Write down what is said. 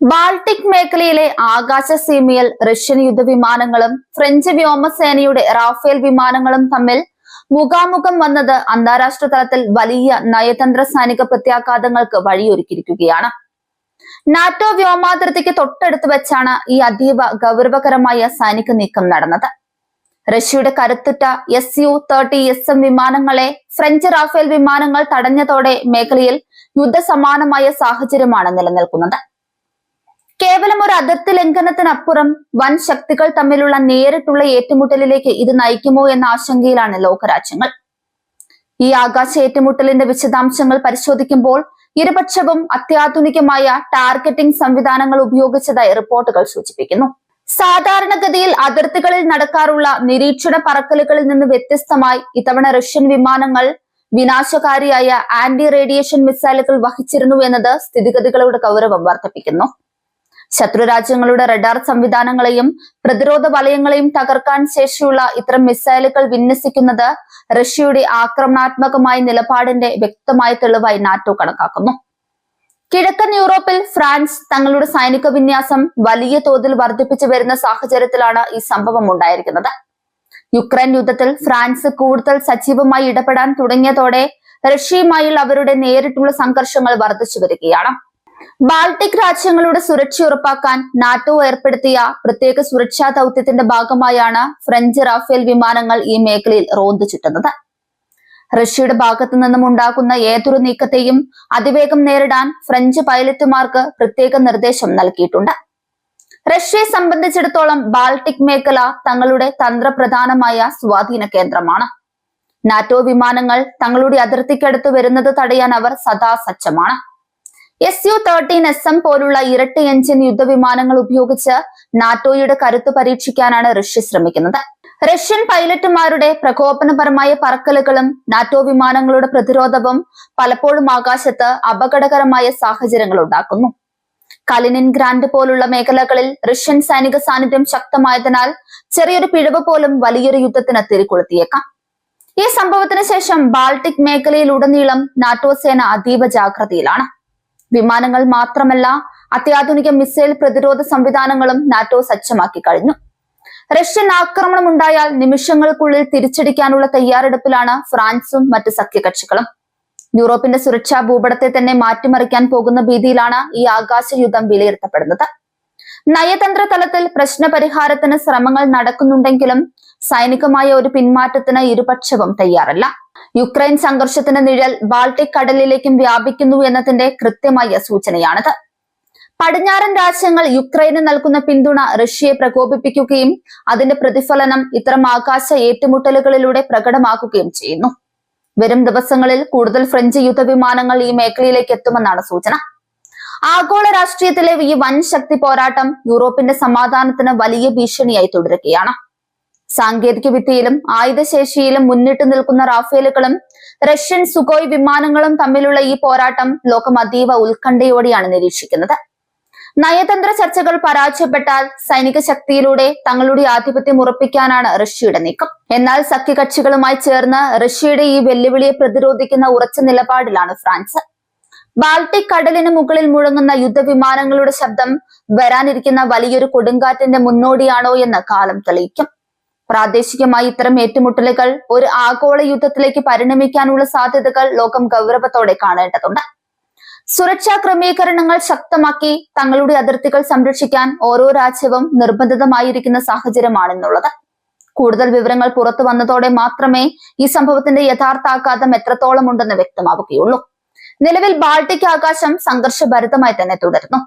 Baltic മേഖലയിലെ ആകാശസീമയിൽ Russian യുദ്ധവിമാനങ്ങളും French വ്യോമസേനയുടെ Rafale വിമാനങ്ങളും തമ്മിൽ മുഖാമുഖം വന്നത് അന്താരാഷ്ട്ര തലത്തിൽ വലിയ നയതന്ത്ര സൈനിക പ്രത്യാഘാതങ്ങൾക്ക് വഴിയൊരുക്കിയിരിക്കുകയാണ്. നാറ്റോ വ്യോമാതിർത്തിക്ക് തൊട്ടടുത്ത് വെച്ചാണ് ഈ അതീവ ഗൗരവകരമായ സൈനിക നീക്കം നടന്നത്. റഷ്യയുടെ കരുത്തുറ്റ Su-30SM വിമാനങ്ങളെ ഫ്രഞ്ച് റാഫേൽ വിമാനങ്ങൾ തടഞ്ഞതോടെ മേഖലയിൽ യുദ്ധസമാനമായ സാഹചര്യമാണ് നിലനിൽക്കുന്നത്. കേവലം ഒരു അതിർത്തി ലംഘനത്തിനപ്പുറം വൻ ശക്തികൾ തമ്മിലുള്ള നേരിട്ടുള്ള ഏറ്റുമുട്ടലിലേക്ക് ഇത് നയിക്കുമോ എന്ന ആശങ്കയിലാണ് ലോകരാജ്യങ്ങൾ. ഈ ആകാശ ഏറ്റുമുട്ടലിന്റെ വിശദാംശങ്ങൾ പരിശോധിക്കുമ്പോൾ ഇരുപക്ഷവും അത്യാധുനികമായ ടാർഗറ്റിംഗ് സംവിധാനങ്ങൾ ഉപയോഗിച്ചതായി റിപ്പോർട്ടുകൾ സൂചിപ്പിക്കുന്നു. സാധാരണഗതിയിൽ അതിർത്തികളിൽ നടക്കാറുള്ള നിരീക്ഷണ പറക്കലുകളിൽ നിന്ന് വ്യത്യസ്തമായി ഇത്തവണ റഷ്യൻ വിമാനങ്ങൾ വിനാശകാരിയായ ആന്റി റേഡിയേഷൻ മിസൈലുകൾ വഹിച്ചിരുന്നു എന്നത് സ്ഥിതിഗതികളുടെ ഗൗരവം വർദ്ധിപ്പിക്കുന്നു. ശത്രുരാജ്യങ്ങളുടെ റഡാർ സംവിധാനങ്ങളെയും പ്രതിരോധ വലയങ്ങളെയും തകർക്കാൻ ശേഷിയുള്ള ഇത്തരം മിസൈലുകൾ വിന്യസിക്കുന്നത് റഷ്യയുടെ ആക്രമണാത്മകമായ നിലപാടിന്റെ വ്യക്തമായ തെളിവായി നാറ്റോ കണക്കാക്കുന്നു. കിഴക്കൻ യൂറോപ്പിൽ ഫ്രാൻസ് തങ്ങളുടെ സൈനിക വിന്യാസം വലിയ തോതിൽ വർദ്ധിപ്പിച്ചു വരുന്ന സാഹചര്യത്തിലാണ് ഈ സംഭവം ഉണ്ടായിരിക്കുന്നത്. യുക്രൈൻ യുദ്ധത്തിൽ ഫ്രാൻസ് കൂടുതൽ സജീവമായി ഇടപെടാൻ തുടങ്ങിയതോടെ റഷ്യയുമായുള്ള അവരുടെ നേരിട്ടുള്ള സംഘർഷങ്ങൾ വർദ്ധിച്ചു വരികയാണ്. ബാൾട്ടിക് രാജ്യങ്ങളുടെ സുരക്ഷ ഉറപ്പാക്കാൻ നാറ്റോ ഏർപ്പെടുത്തിയ പ്രത്യേക സുരക്ഷാ ദൗത്യത്തിന്റെ ഭാഗമായാണ് ഫ്രഞ്ച് റാഫേൽ വിമാനങ്ങൾ ഈ മേഖലയിൽ റോന്തു ചുറ്റുന്നത്. റഷ്യയുടെ ഭാഗത്തു നിന്നും ഉണ്ടാകുന്ന ഏതൊരു നീക്കത്തെയും അതിവേഗം നേരിടാൻ ഫ്രഞ്ച് പൈലറ്റുമാർക്ക് പ്രത്യേക നിർദ്ദേശം നൽകിയിട്ടുണ്ട്. റഷ്യയെ സംബന്ധിച്ചിടത്തോളം ബാൾട്ടിക് മേഖല തങ്ങളുടെ തന്ത്രപ്രധാനമായ സ്വാധീന കേന്ദ്രമാണ്. നാറ്റോ വിമാനങ്ങൾ തങ്ങളുടെ അതിർത്തിക്കടുത്ത് വരുന്നത് തടയാൻ അവർ സദാ സജ്ജമാണ്. Su-13SM പോലുള്ള ഇരട്ട എഞ്ചിൻ യുദ്ധവിമാനങ്ങൾ ഉപയോഗിച്ച് നാറ്റോയുടെ കരുത്ത് പരീക്ഷിക്കാനാണ് റഷ്യ ശ്രമിക്കുന്നത്. റഷ്യൻ പൈലറ്റുമാരുടെ പ്രകോപനപരമായ പറക്കലുകളും നാറ്റോ വിമാനങ്ങളുടെ പ്രതിരോധവും പലപ്പോഴും ആകാശത്ത് അപകടകരമായ സാഹചര്യങ്ങൾ ഉണ്ടാക്കുന്നു. കലിനിൻഗ്രാഡ് പോലുള്ള മേഖലകളിൽ റഷ്യൻ സൈനിക സാന്നിധ്യം ശക്തമായതിനാൽ ചെറിയൊരു പിഴവ് പോലും വലിയൊരു യുദ്ധത്തിന് തിരികൊളുത്തിയേക്കാം. ഈ സംഭവത്തിന് ശേഷം ബാൾട്ടിക് മേഖലയിലുടനീളം നാറ്റോ സേന അതീവ ജാഗ്രതയിലാണ്. വിമാനങ്ങൾ മാത്രമല്ല, അത്യാധുനിക മിസൈൽ പ്രതിരോധ സംവിധാനങ്ങളും നാറ്റോ സജ്ജമാക്കി കഴിഞ്ഞു. റഷ്യൻ ആക്രമണം ഉണ്ടായാൽ നിമിഷങ്ങൾക്കുള്ളിൽ തിരിച്ചടിക്കാനുള്ള തയ്യാറെടുപ്പിലാണ് ഫ്രാൻസും മറ്റ് സഖ്യകക്ഷികളും. യൂറോപ്പിന്റെ സുരക്ഷാ ഭൂപടത്തെ തന്നെ മാറ്റിമറിക്കാൻ പോകുന്ന ഭീതിയിലാണ് ഈ ആകാശ യുദ്ധം വിലയിരുത്തപ്പെടുന്നത്. നയതന്ത്ര തലത്തിൽ പ്രശ്നപരിഹാരത്തിന് ശ്രമങ്ങൾ നടക്കുന്നുണ്ടെങ്കിലും സൈനികമായ ഒരു പിന്മാറ്റത്തിന് ഇരുപക്ഷവും തയ്യാറല്ല. യുക്രൈൻ സംഘർഷത്തിന്റെ നിഴൽ ബാൾട്ടിക് കടലിലേക്കും വ്യാപിക്കുന്നു എന്നതിന്റെ കൃത്യമായ സൂചനയാണിത്. പടിഞ്ഞാറൻ രാജ്യങ്ങൾ യുക്രൈന് നൽകുന്ന പിന്തുണ റഷ്യയെ പ്രകോപിപ്പിക്കുകയും അതിന്റെ പ്രതിഫലനം ഇത്തരം ആകാശ ഏറ്റുമുട്ടലുകളിലൂടെ പ്രകടമാക്കുകയും ചെയ്യുന്നു. വരും ദിവസങ്ങളിൽ കൂടുതൽ ഫ്രഞ്ച് യുദ്ധവിമാനങ്ങൾ ഈ മേഖലയിലേക്ക് എത്തുമെന്നാണ് സൂചന. ആഗോള രാഷ്ട്രീയത്തിലെ ഈ വൻ ശക്തി പോരാട്ടം യൂറോപ്പിന്റെ സമാധാനത്തിന് വലിയ ഭീഷണിയായി തുടരുകയാണ്. സാങ്കേതിക വിദ്യയിലും ആയുധശേഷിയിലും മുന്നിട്ട് നിൽക്കുന്ന റാഫേലുകളും റഷ്യൻ സുഖോയ് വിമാനങ്ങളും തമ്മിലുള്ള ഈ പോരാട്ടം ലോകം അതീവ ഉത്കണ്ഠയോടെയാണ് നിരീക്ഷിക്കുന്നത്. നയതന്ത്ര ചർച്ചകൾ പരാജയപ്പെട്ടാൽ സൈനിക ശക്തിയിലൂടെ തങ്ങളുടെ ആധിപത്യം ഉറപ്പിക്കാനാണ് റഷ്യയുടെ നീക്കം. എന്നാൽ സഖ്യകക്ഷികളുമായി ചേർന്ന് റഷ്യയുടെ ഈ വെല്ലുവിളിയെ പ്രതിരോധിക്കുന്ന ഉറച്ച നിലപാടിലാണ് ഫ്രാൻസ്. ബാൾട്ടിക് കടലിന് മുകളിൽ മുഴങ്ങുന്ന യുദ്ധവിമാനങ്ങളുടെ ശബ്ദം വരാനിരിക്കുന്ന വലിയൊരു കൊടുങ്കാറ്റിന്റെ മുന്നോടിയാണോ എന്ന് കാലം തെളിയിക്കും. പ്രാദേശികമായി ഇത്തരം ഏറ്റുമുട്ടലുകൾ ഒരു ആഗോള യുദ്ധത്തിലേക്ക് പരിണമിക്കാനുള്ള സാധ്യതകൾ ലോകം ഗൗരവത്തോടെ കാണേണ്ടതുണ്ട്. സുരക്ഷാ ക്രമീകരണങ്ങൾ ശക്തമാക്കി തങ്ങളുടെ അതിർത്തികൾ സംരക്ഷിക്കാൻ ഓരോ രാജ്യവും നിർബന്ധിതമായിരിക്കുന്ന സാഹചര്യമാണെന്നുള്ളത്. കൂടുതൽ വിവരങ്ങൾ പുറത്തു വന്നതോടെ മാത്രമേ ഈ സംഭവത്തിന്റെ യഥാർത്ഥ ആഘാതം എത്രത്തോളം ഉണ്ടെന്ന് വ്യക്തമാവുകയുള്ളൂ. നിലവിൽ ബാൾട്ടിക് ആകാശം സംഘർഷഭരിതമായി തന്നെ തുടരുന്നു.